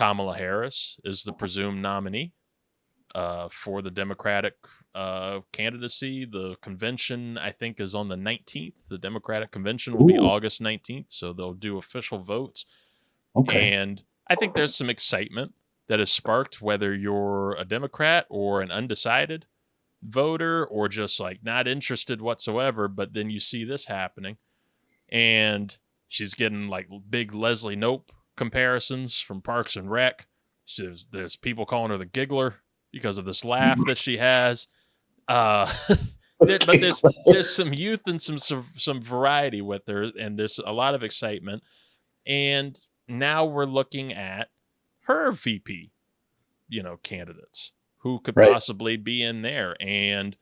Kamala Harris is the presumed nominee for the Democratic candidacy. The convention, I think, is on the 19th. The Democratic convention will be August 19th, so they'll do official votes. Okay. And I think there's some excitement that is sparked, whether you're a Democrat or an undecided voter or just like not interested whatsoever. But then you see this happening, and she's getting like big Leslie Knope comparisons from Parks and Rec. There's people calling her the giggler because of this laugh that she has. But there's some youth and some variety with her, and there's a lot of excitement. And now we're looking at her VP, candidates who could possibly be in there. And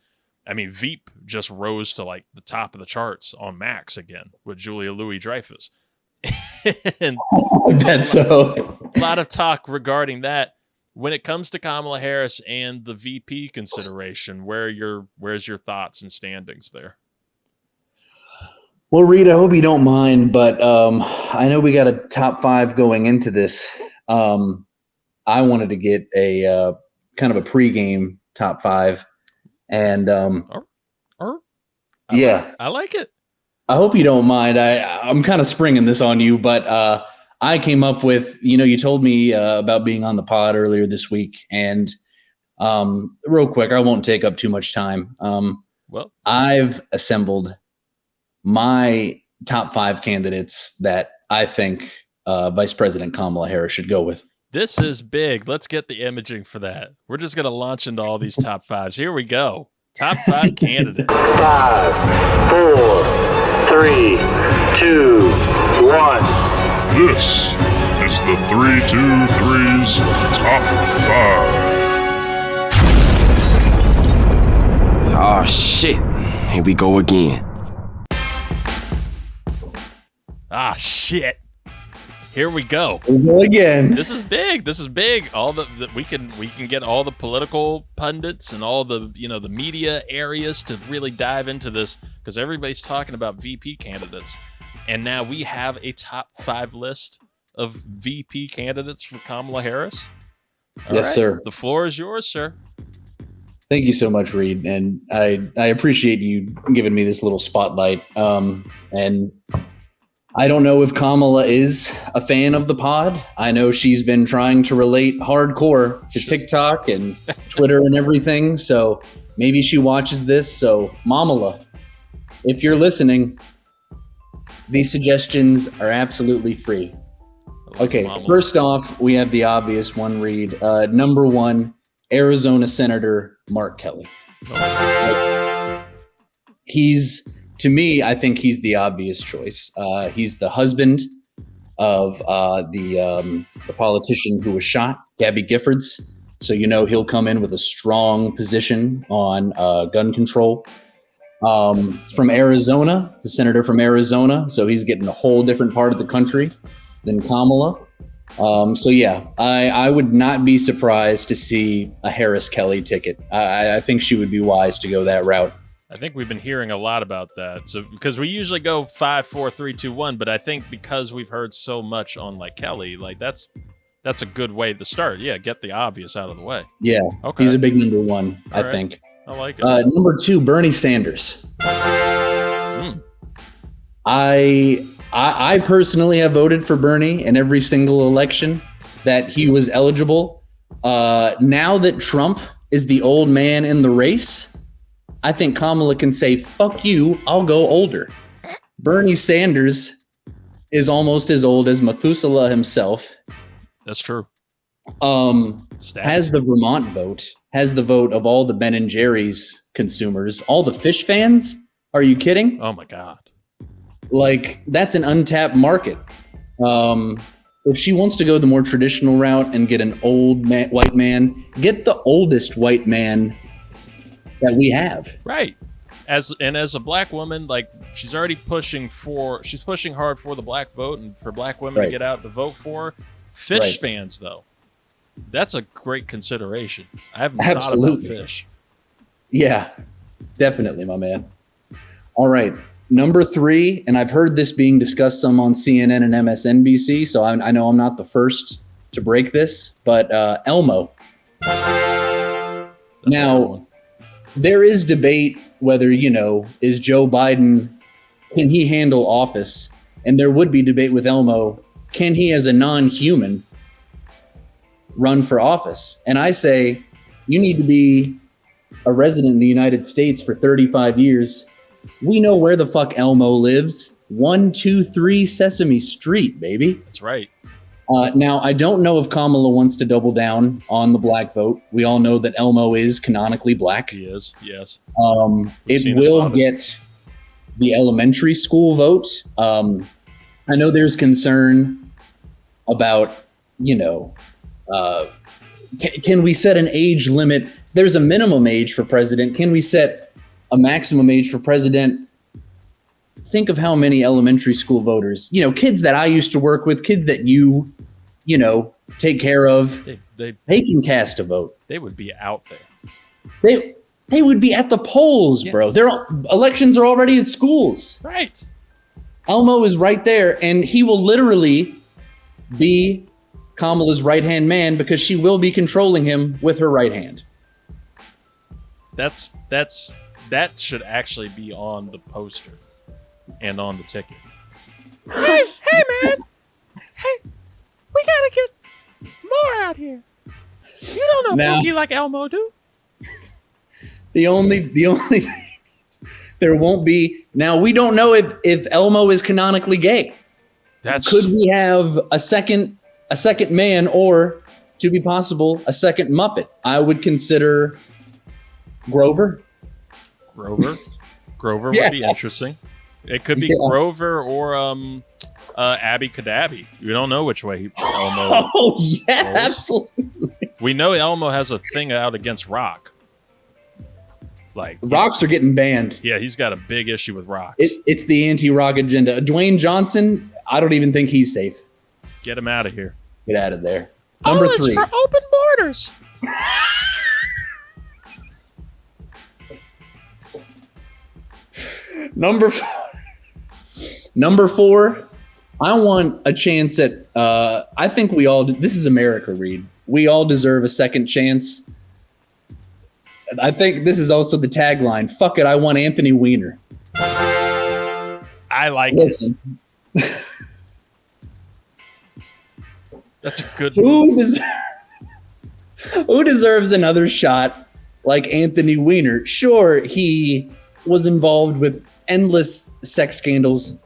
I mean, Veep just rose to like the top of the charts on Max again with Julia Louis-Dreyfus. And that's a lot of talk regarding that. When it comes to Kamala Harris and the VP consideration, where's your thoughts and standings there? Well, Reid, I hope you don't mind, but I know we got a top 5 going into this. I wanted to get a kind of a pregame top 5, and yeah, I like it. I hope you don't mind. I'm kind of springing this on you, but I came up with, you told me about being on the pod earlier this week, and real quick, I won't take up too much time. Well, I've assembled my top 5 candidates that I think Vice President Kamala Harris should go with. This is big. Let's get the imaging for that. We're just going to launch into all these top 5s. Here we go. Top 5 candidates. 5, 4, 3, 2, 1. This is the 323's Top 5. Oh, shit. Here we go again. Ah, shit. Here we go. We go again. This is big. All we can get all the political pundits and all the the media areas to really dive into this, because everybody's talking about VP candidates, and now we have a top 5 list of VP candidates for Kamala Harris. All yes, right. sir. The floor is yours, sir. Thank you so much, Reid, and I appreciate you giving me this little spotlight. And I don't know if Kamala is a fan of the pod. I know she's been trying to relate hardcore to TikTok and Twitter and everything, so maybe she watches this. So, Mamala, if you're listening, these suggestions are absolutely free. Okay, Mamala. First first off, we have the obvious one, Reid. Number 1, Arizona Senator Mark Kelly. To me, I think he's the obvious choice. He's the husband of the politician who was shot, Gabby Giffords. So he'll come in with a strong position on gun control. From Arizona, the senator from Arizona. So he's getting a whole different part of the country than Kamala. So yeah, I would not be surprised to see a Harris Kelly ticket. I think she would be wise to go that route. I think we've been hearing a lot about that. So because we usually go 5, 4, 3, 2, 1, but I think because we've heard so much on like Kelly, like that's a good way to start. Yeah, get the obvious out of the way. Yeah, okay. He's a big number 1, All I right. think. I like it. Number 2, Bernie Sanders. I personally have voted for Bernie in every single election that he was eligible. Now that Trump is the old man in the race, I think Kamala can say, fuck you, I'll go older. Bernie Sanders is almost as old as Methuselah himself. That's true. Has the Vermont vote, has the vote of all the Ben & Jerry's consumers, all the fish fans. Are you kidding? Oh my God. Like, that's an untapped market. If she wants to go the more traditional route and get an old white man, get the oldest white man that we have. Right. As a black woman, like she's pushing hard for the black vote and for black women to get out to vote for. Fish fans, though, that's a great consideration. I haven't thought about fish. Yeah, definitely, my man. All right. Number 3, and I've heard this being discussed some on CNN and MSNBC, so I know I'm not the first to break this, but Elmo. That's a good Now, one. there is debate whether, is Joe Biden, can he handle office? And there would be debate with Elmo, can he as a non-human run for office? And I say, you need to be a resident in the United States for 35 years. We know where the fuck Elmo lives. 123 Sesame Street, baby. That's right. Now, I don't know if Kamala wants to double down on the black vote. We all know that Elmo is canonically black. He is. Yes. It seen his will father. get the elementary school vote. I know there's concern about, can we set an age limit? There's a minimum age for president. Can we set a maximum age for president? Think of how many elementary school voters, kids that I used to work with, kids that you take care of, They can cast a vote. they would be out there. They would be at the polls, bro. Yes. Their elections are already at schools. Right. Elmo is right there, and he will literally be Kamala's right-hand man because she will be controlling him with her right hand. That should actually be on the poster and on the ticket. Hey, man. Hey, we gotta get more out here. You don't know Now- Pookie like Elmo do. The only there won't be. Now, we don't know if Elmo is canonically gay. Could we have a second man, or, to be possible, a second Muppet? I would consider Grover. Grover Yeah. would be interesting. It could be Yeah. Grover or Abby Cadabby. We don't know which way Elmo. Oh yeah, Rolls. absolutely. We know Elmo has a thing out against rock. Like Rocks are getting banned. yeah, he's got a big issue with rocks. It's the anti-rock agenda. Dwayne Johnson, I don't even think he's safe. Get him out of here. Get out of there. Number it's 3. for open borders. Number 4. I want a chance at. I think we all. This is America, Reid. We all deserve a second chance. I think this is also the tagline. Fuck it, I want Anthony Weiner. I like it. Listen, That's a good move. who deserves another shot like Anthony Weiner? Sure, he was involved with endless sex scandals.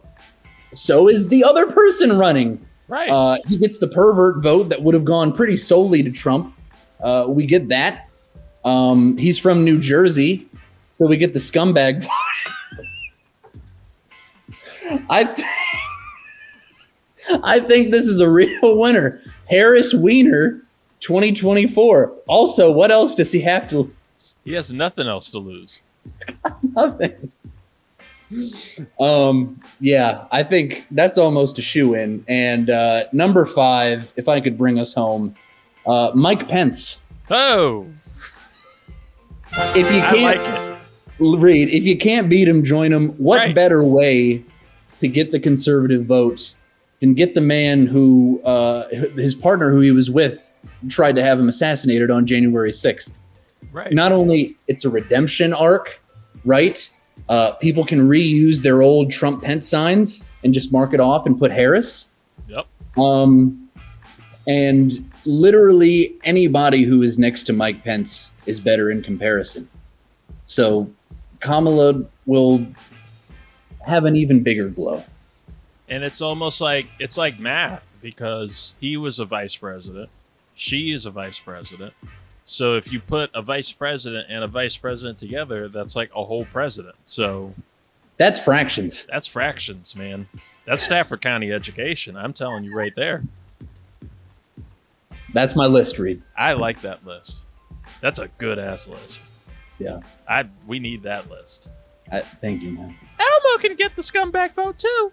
So is the other person running. Right. He gets the pervert vote that would have gone pretty solely to Trump. We get that. He's from New Jersey, so we get the scumbag vote. I think this is a real winner. Harris Weiner, 2024. Also, what else does he have to lose? He has nothing else to lose. Nothing. Yeah, I think that's almost a shoe-in. And number 5, if I could bring us home, Mike Pence. Oh, If you I like can't it. Reid, if you can't beat him, join him. What Right. better way to get the conservative vote than get the man who his partner who he was with tried to have him assassinated on January 6th? Right. Not only it's a redemption arc, right? People can reuse their old Trump Pence signs and just mark it off and put Harris. Yep. And literally anybody who is next to Mike Pence is better in comparison. So Kamala will have an even bigger glow. And it's almost like it's like math because he was a vice president. She is a vice president. So if you put a vice president and a vice president together, that's like a whole president. So That's fractions. that's fractions, man. That's Stafford County education. I'm telling you right there. That's my list, Reid. I like that list. That's a good ass list. Yeah. We need that list. Thank you, man. Elmo can get the scumbag vote too.